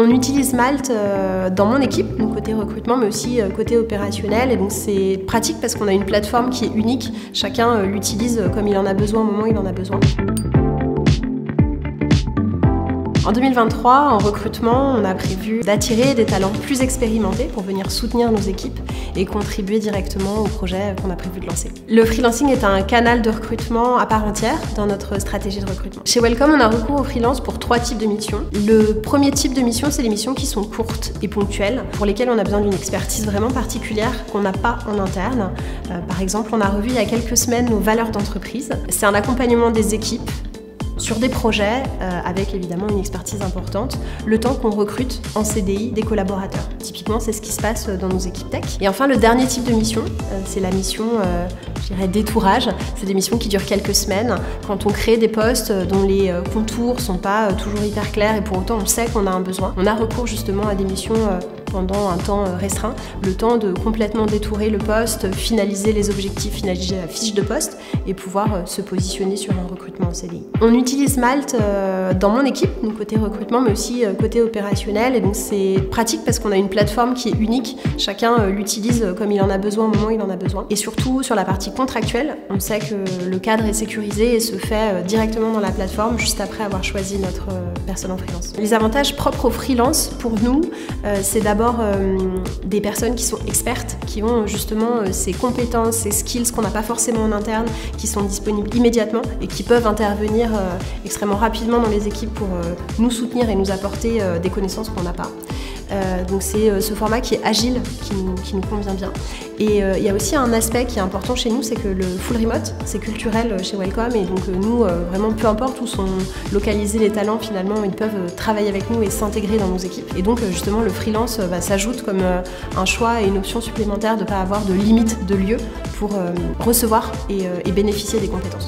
On utilise Malte dans mon équipe, donc côté recrutement, mais aussi côté opérationnel. Et donc c'est pratique parce qu'on a une plateforme qui est unique. Chacun l'utilise comme il en a besoin au moment où il en a besoin. En 2023, en recrutement, on a prévu d'attirer des talents plus expérimentés pour venir soutenir nos équipes et contribuer directement au projet qu'on a prévu de lancer. Le freelancing est un canal de recrutement à part entière dans notre stratégie de recrutement. Chez Welcome, on a recours au freelance pour 3 types de missions. Le premier type de mission, c'est les missions qui sont courtes et ponctuelles, pour lesquelles on a besoin d'une expertise vraiment particulière qu'on n'a pas en interne. Par exemple, on a revu il y a quelques semaines nos valeurs d'entreprise. C'est un accompagnement des équipes sur des projets avec évidemment une expertise importante, le temps qu'on recrute en CDI des collaborateurs. Typiquement, c'est ce qui se passe dans nos équipes tech. Et enfin, le dernier type de mission, c'est la mission, je dirais, d'étourage. C'est des missions qui durent quelques semaines, quand on crée des postes dont les contours sont pas toujours hyper clairs et pour autant on sait qu'on a un besoin. On a recours justement à des missions pendant un temps restreint, le temps de complètement détourer le poste, finaliser les objectifs, finaliser la fiche de poste et pouvoir se positionner sur un recrutement en CDI. On utilise Malte dans mon équipe, donc côté recrutement mais aussi côté opérationnel, et donc c'est pratique parce qu'on a une plateforme qui est unique, chacun l'utilise comme il en a besoin au moment où il en a besoin. Et surtout sur la partie contractuelle, on sait que le cadre est sécurisé et se fait directement dans la plateforme juste après avoir choisi notre personne en freelance. Les avantages propres au freelance pour nous, c'est d'abord des personnes qui sont expertes, qui ont justement ces compétences, ces skills qu'on n'a pas forcément en interne, qui sont disponibles immédiatement et qui peuvent intervenir extrêmement rapidement dans les équipes pour nous soutenir et nous apporter des connaissances qu'on n'a pas. Donc c'est ce format qui est agile qui nous convient bien. Et il y a aussi un aspect qui est important chez nous, c'est que le full remote, c'est culturel chez Welcome, et donc nous, vraiment peu importe où sont localisés les talents, finalement, ils peuvent travailler avec nous et s'intégrer dans nos équipes. Et donc justement, le freelance s'ajoute comme un choix et une option supplémentaire de ne pas avoir de limite de lieu pour recevoir et bénéficier des compétences.